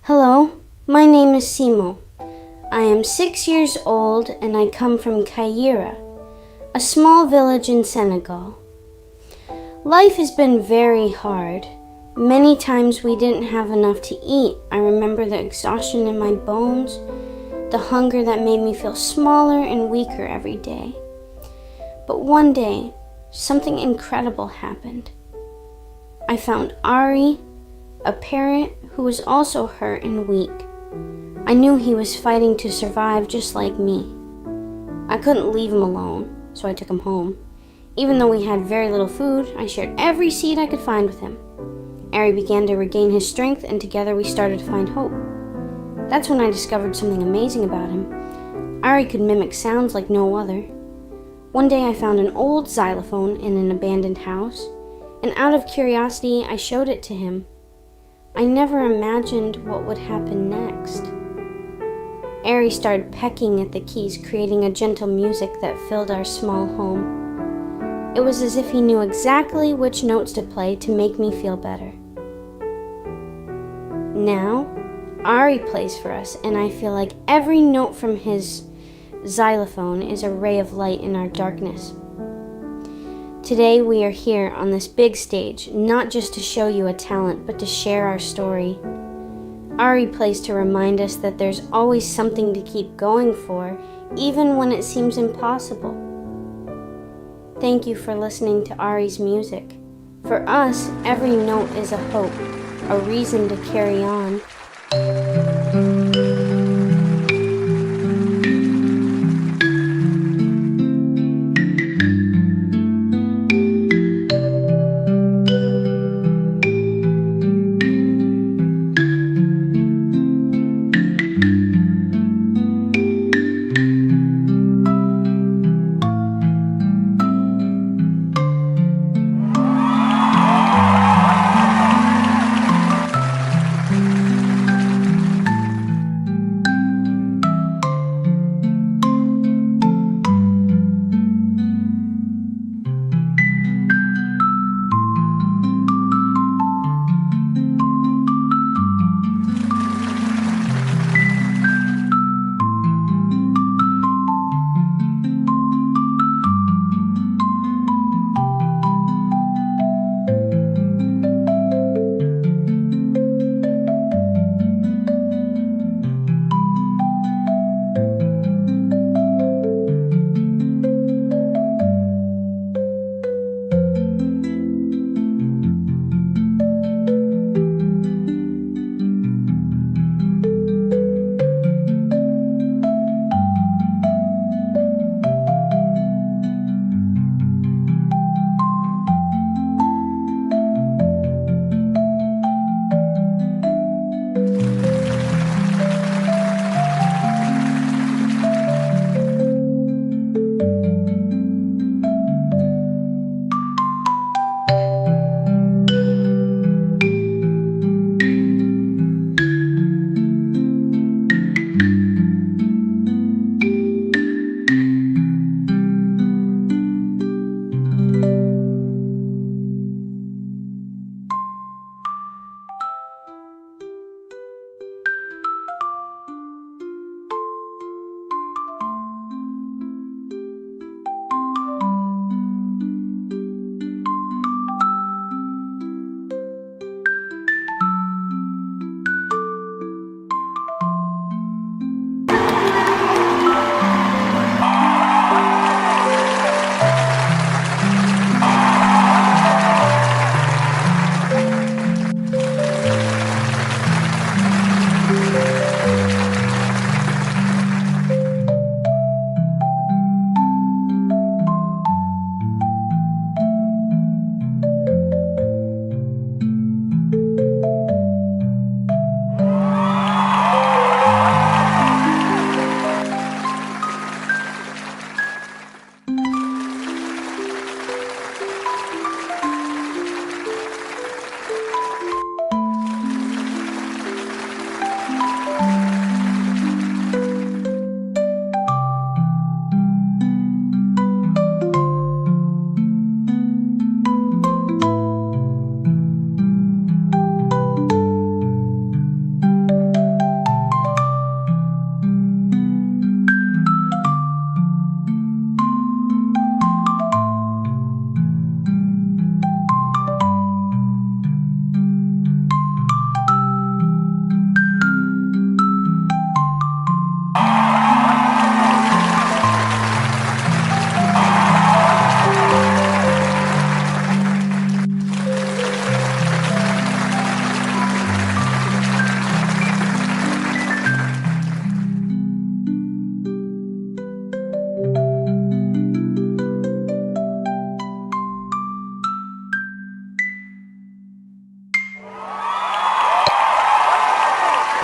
Hello, my name is Simo. I am 6 years old and I come from Kaira, a small village in Senegal. Life has been very hard. Many times we didn't have enough to eat. I remember the exhaustion in my bones, the hunger that made me feel smaller and weaker every day. But one day, something incredible happened. I found Ari, a parrot who was also hurt and weak. I knew he was fighting to survive just like me. I couldn't leave him alone, so I took him home. Even though we had very little food, I shared every seed I could find with him. Ari began to regain his strength, and together we started to find hope. That's when I discovered something amazing about him. Ari could mimic sounds like no other. One day I found an old xylophone in an abandoned house, and out of curiosity I showed it to him. I never imagined what would happen next. Ari started pecking at the keys, creating a gentle music that filled our small home. It was as if he knew exactly which notes to play to make me feel better. Now, Ari plays for us, and I feel like every note from his xylophone is a ray of light in our darkness. Today we are here on this big stage, not just to show you a talent, but to share our story. Ari plays to remind us that there's always something to keep going for, even when it seems impossible. Thank you for listening to Ari's music. For us, every note is a hope, a reason to carry on.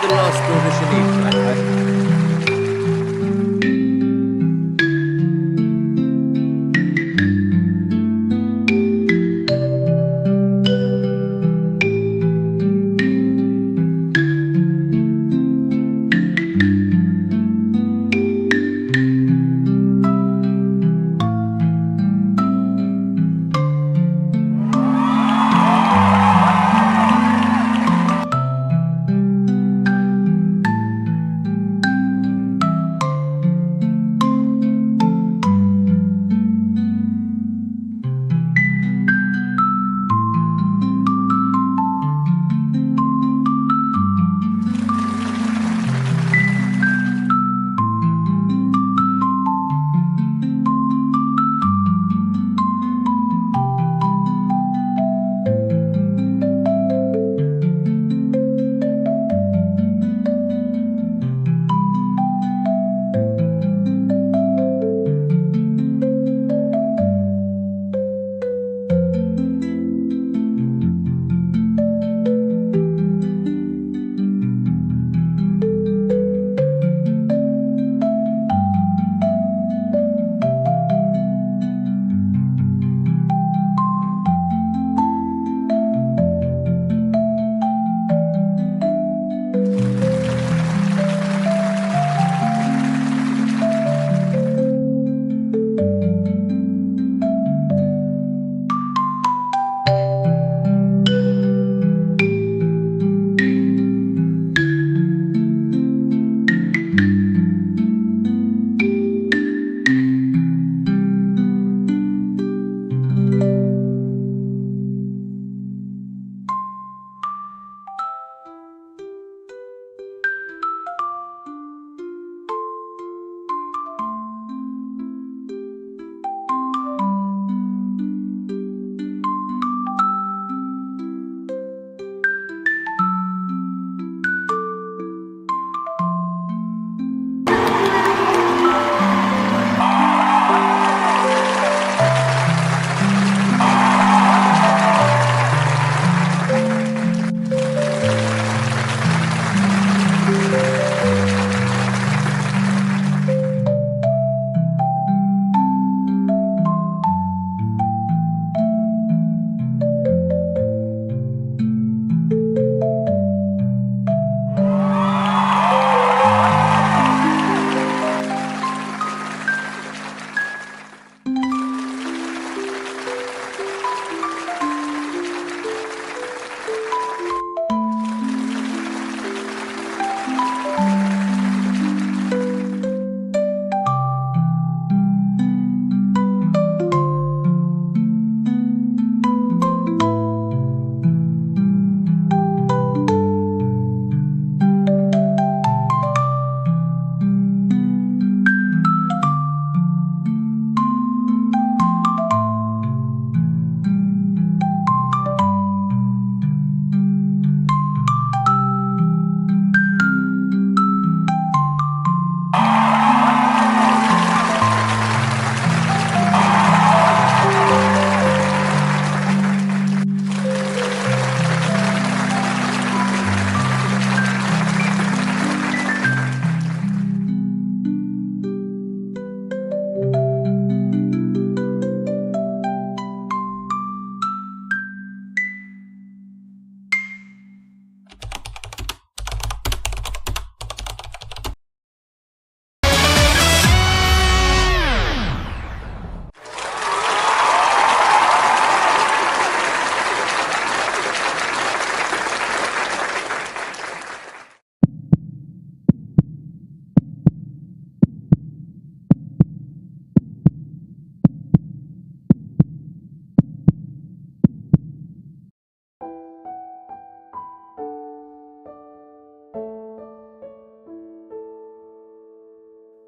the last audition evening.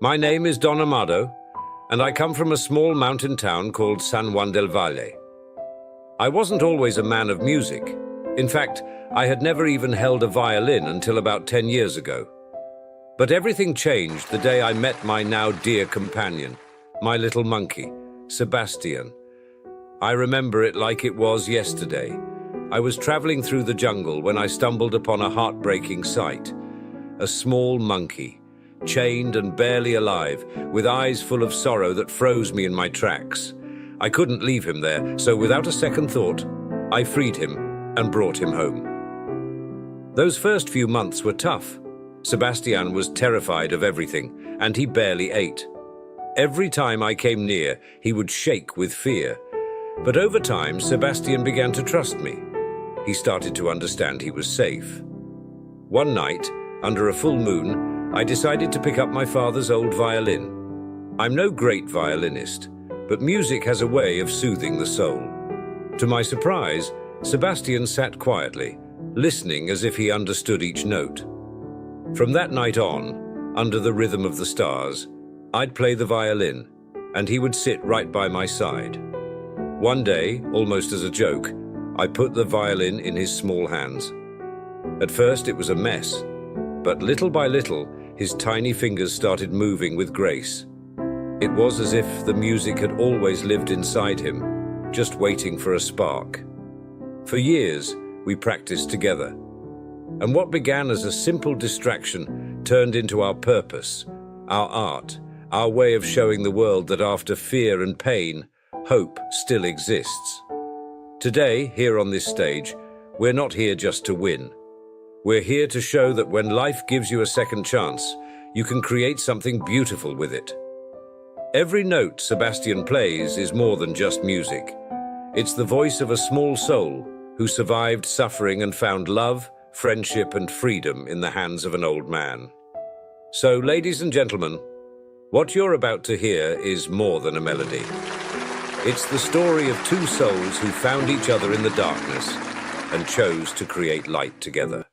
My name is Don Amado, and I come from a small mountain town called San Juan del Valle. I wasn't always a man of music. In fact, I had never even held a violin until about 10 years ago. But everything changed the day I met my now dear companion, my little monkey, Sebastian. I remember it like it was yesterday. I was traveling through the jungle when I stumbled upon a heartbreaking sight. a small monkey, chained and barely alive, with eyes full of sorrow that froze me in my tracks. I couldn't leave him there, so without a second thought, I freed him and brought him home. Those first few months were tough. Sebastian was terrified of everything, and he barely ate. Every time I came near, he would shake with fear. But over time, Sebastian began to trust me. He started to understand he was safe. One night, under a full moon, I decided to pick up my father's old violin. I'm no great violinist, but music has a way of soothing the soul. To my surprise, Sebastian sat quietly, listening as if he understood each note. From that night on, under the rhythm of the stars, I'd play the violin, and he would sit right by my side. One day, almost as a joke, I put the violin in his small hands. At first it was a mess, but little by little, his tiny fingers started moving with grace. It was as if the music had always lived inside him, just waiting for a spark. For years, we practiced together. And what began as a simple distraction turned into our purpose, our art, our way of showing the world that after fear and pain, hope still exists. Today, here on this stage, we're not here just to win. We're here to show that when life gives you a second chance, you can create something beautiful with it. Every note Sebastian plays is more than just music. It's the voice of a small soul who survived suffering and found love, friendship, and freedom in the hands of an old man. So, ladies and gentlemen, what you're about to hear is more than a melody. It's the story of two souls who found each other in the darkness and chose to create light together.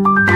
you.